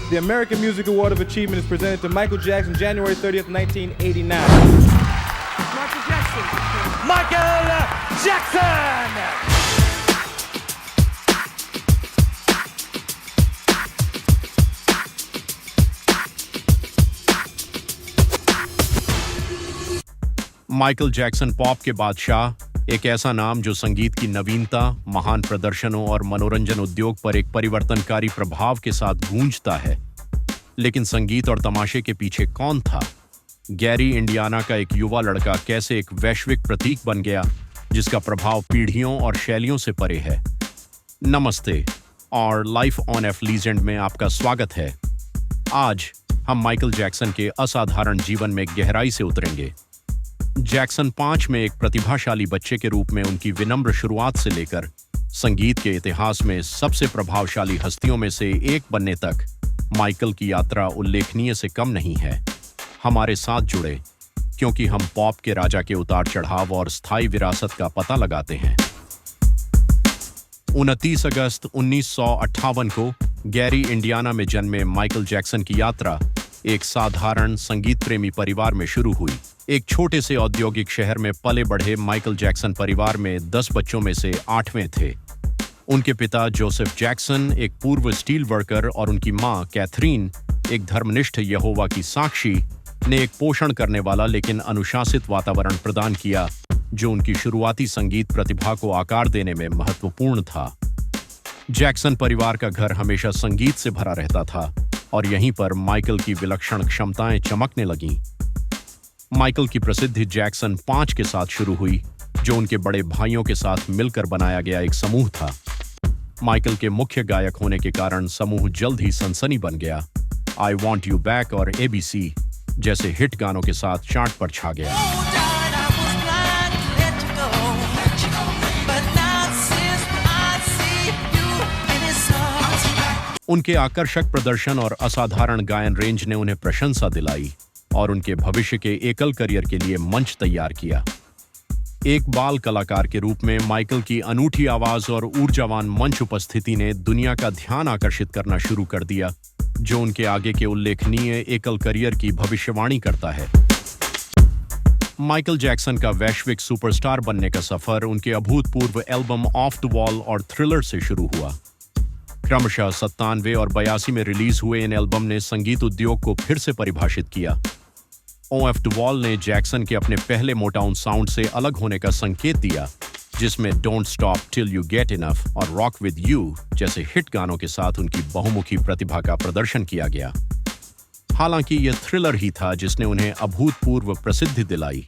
The American Music Award of Achievement is presented to Michael Jackson, January 30th, 1989. Michael Jackson. Michael Jackson! Michael Jackson pop के बादशाह, एक ऐसा नाम जो संगीत की नवीनता, महान प्रदर्शनों और मनोरंजन उद्योग पर एक परिवर्तनकारी प्रभाव के साथ गूंजता है। लेकिन संगीत और तमाशे के पीछे कौन था? गैरी, इंडियाना का एक युवा लड़का कैसे एक वैश्विक प्रतीक बन गया जिसका प्रभाव पीढ़ियों और शैलियों से परे है? नमस्ते और लाइफ ऑन एफ लीजेंड में आपका स्वागत है। आज हम माइकल जैक्सन के असाधारण जीवन में गहराई से उतरेंगे। जैक्सन 5 में एक प्रतिभाशाली बच्चे के रूप में उनकी विनम्र शुरुआत से लेकर संगीत के इतिहास में सबसे प्रभावशाली हस्तियों में से एक बनने तक माइकल की यात्रा उल्लेखनीय से कम नहीं है। हमारे साथ जुड़े, क्योंकि हम पॉप के राजा के उतार चढ़ाव और स्थायी विरासत का पता लगाते हैं। 29 अगस्त 1958 को गैरी, इंडियाना में जन्मे माइकल जैक्सन की यात्रा एक साधारण संगीत प्रेमी परिवार में शुरू हुई। एक छोटे से औद्योगिक शहर में पले बढ़े माइकल जैक्सन परिवार में 10 बच्चों में से 8वें थे। उनके पिता जोसेफ जैक्सन एक पूर्व स्टील वर्कर और उनकी मां कैथरीन एक धर्मनिष्ठ यहोवा की साक्षी ने एक पोषण करने वाला लेकिन अनुशासित वातावरण प्रदान किया जो उनकी शुरुआती संगीत प्रतिभा को आकार देने में महत्वपूर्ण था। जैक्सन परिवार का घर हमेशा संगीत से भरा रहता था और यहीं पर माइकल की विलक्षण क्षमताएं चमकने लगीं। माइकल की प्रसिद्धि जैक्सन 5 के साथ शुरू हुई, जो उनके बड़े भाइयों के साथ मिलकर बनाया गया एक समूह था। माइकल के मुख्य गायक होने के कारण समूह जल्द ही सनसनी बन गया। आई वॉन्ट यू बैक और ABC जैसे हिट गानों के साथ चार्ट पर छा गया। उनके आकर्षक प्रदर्शन और असाधारण गायन रेंज ने उन्हें प्रशंसा दिलाई और उनके भविष्य के एकल करियर के लिए मंच तैयार किया। एक बाल कलाकार के रूप में माइकल की अनूठी आवाज और ऊर्जावान मंच उपस्थिति ने दुनिया का ध्यान आकर्षित करना शुरू कर दिया, जो उनके आगे के उल्लेखनीय एकल करियर की भविष्यवाणी करता है। माइकल जैक्सन का वैश्विक सुपरस्टार बनने का सफर उनके अभूतपूर्व एल्बम ऑफ द वॉल और थ्रिलर से शुरू हुआ। क्रमशः 97 और 82 में रिलीज हुए इन एल्बम ने संगीत उद्योग को फिर से परिभाषित किया। ऑफ द वॉल ने जैक्सन के अपने पहले मोटाउन साउंड से अलग होने का संकेत दिया, जिसमें don't stop till you get enough और रॉक विद यू जैसे हिट गानों के साथ उनकी बहुमुखी प्रतिभा का प्रदर्शन किया गया। हालांकि यह थ्रिलर ही था जिसने उन्हें अभूतपूर्व प्रसिद्धि दिलाई।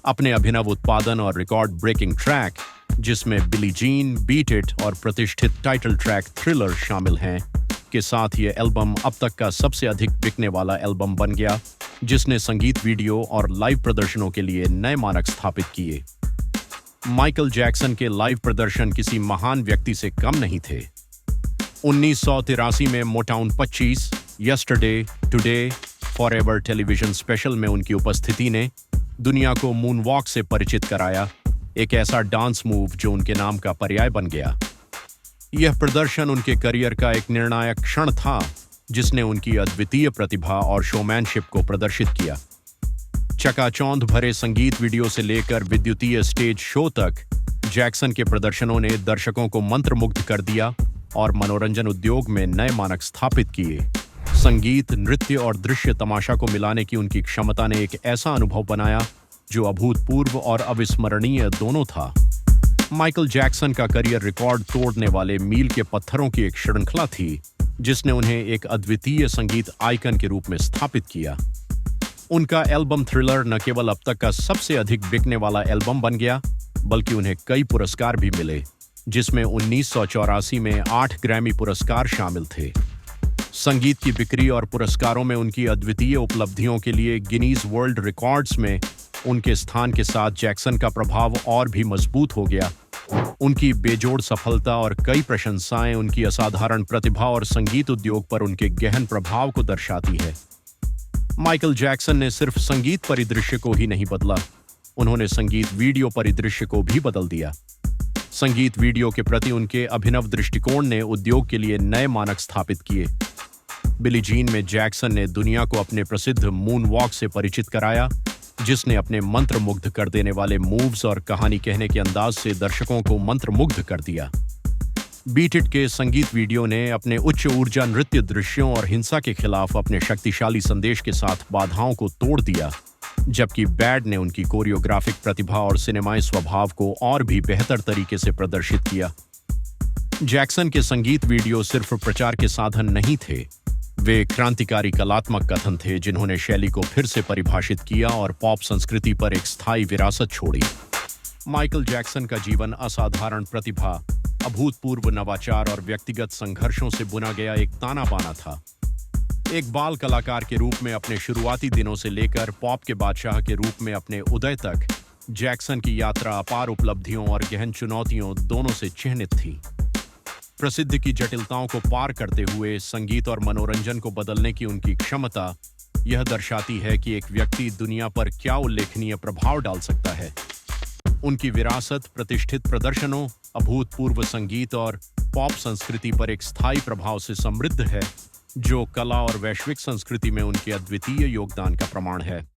अपने अभिनव उत्पादन और रिकॉर्ड ब्रेकिंग ट्रैक, जिसमें बिली जीन, बीट इट और प्रतिष्ठित टाइटल ट्रैक थ्रिलर शामिल हैं, के साथ ये एल्बम अब तक का सबसे अधिक बिकने वाला एल्बम बन गया, जिसने संगीत वीडियो और लाइव प्रदर्शनों के लिए नए मानक स्थापित किए। माइकल जैक्सन के लाइव प्रदर्शन किसी महान व्यक्ति से कम नहीं थे। 1983 में Motown 25, yesterday, today, forever television special में उनकी उपस्थिति ने दुनिया को मूनवॉक से परिचित कराया, एक ऐसा डांस मूव जो उनके नाम का पर्याय बन गया। यह प्रदर्शन उनके करियर का एक निर्णायक क्षण था, जिसने उनकी अद्वितीय प्रतिभा और शोमैनशिप को प्रदर्शित किया। चकाचौंध भरे संगीत वीडियो से लेकर विद्युतीय स्टेज शो तक जैक्सन के प्रदर्शनों ने दर्शकों को मंत्रमुग्ध कर दिया और मनोरंजन उद्योग में नए मानक स्थापित किए। संगीत, नृत्य और दृश्य तमाशा को मिलाने की उनकी क्षमता ने एक ऐसा अनुभव बनाया जो अभूतपूर्व और अविस्मरणीय दोनों था। माइकल जैक्सन का करियर रिकॉर्ड तोड़ने वाले मील के पत्थरों की एक श्रृंखला थी, जिसने उन्हें एक अद्वितीय संगीत आइकन के रूप में स्थापित किया। उनका एल्बम थ्रिलर न केवल अब तक का सबसे अधिक बिकने वाला एल्बम बन गया, बल्कि उन्हें कई पुरस्कार भी मिले, जिसमें 1984 में 8 ग्रैमी पुरस्कार शामिल थे। संगीत की बिक्री और पुरस्कारों में उनकी अद्वितीय उपलब्धियों के लिए गिनीज वर्ल्ड रिकॉर्ड्स में उनके स्थान के साथ जैक्सन का प्रभाव और भी मजबूत हो गया। उनकी बेजोड़ सफलता और कई प्रशंसाएं उनकी असाधारण प्रतिभा और संगीत उद्योग पर उनके गहन प्रभाव को दर्शाती है। माइकल जैक्सन ने सिर्फ संगीत परिदृश्य को ही नहीं बदला, उन्होंने संगीत वीडियो परिदृश्य को भी बदल दिया। संगीत वीडियो के प्रति उनके अभिनव दृष्टिकोण ने उद्योग के लिए नए मानक स्थापित किए। बिली जीन में जैक्सन ने दुनिया को अपने प्रसिद्ध मून वॉक से परिचित कराया, जिसने अपने मंत्रमुग्ध कर देने वाले मूव्स और कहानी कहने के अंदाज से दर्शकों को मंत्रमुग्ध कर दिया। बीट इट के संगीत वीडियो ने अपने उच्च ऊर्जा नृत्य दृश्यों और हिंसा के खिलाफ अपने शक्तिशाली संदेश के साथ बाधाओं को तोड़ दिया, जबकि बैड ने उनकी कोरियोग्राफिक प्रतिभा और सिनेमाई स्वभाव को और भी बेहतर तरीके से प्रदर्शित किया। जैक्सन के संगीत वीडियो सिर्फ प्रचार के साधन नहीं थे, वे क्रांतिकारी कलात्मक कथन थे जिन्होंने शैली को फिर से परिभाषित किया और पॉप संस्कृति पर एक स्थायी विरासत छोड़ी। माइकल जैक्सन का जीवन असाधारण प्रतिभा, अभूतपूर्व नवाचार और व्यक्तिगत संघर्षों से बुना गया एक ताना बाना था। एक बाल कलाकार के रूप में अपने शुरुआती दिनों से लेकर पॉप के बादशाह के रूप में अपने उदय तक, जैक्सन की यात्रा अपार उपलब्धियों और गहन चुनौतियों दोनों से चिह्नित थी। प्रसिद्धि की जटिलताओं को पार करते हुए संगीत और मनोरंजन को बदलने की उनकी क्षमता यह दर्शाती है कि एक व्यक्ति दुनिया पर क्या उल्लेखनीय प्रभाव डाल सकता है। उनकी विरासत प्रतिष्ठित प्रदर्शनों, अभूतपूर्व संगीत और पॉप संस्कृति पर एक स्थायी प्रभाव से समृद्ध है, जो कला और वैश्विक संस्कृति में उनके अद्वितीय योगदान का प्रमाण है।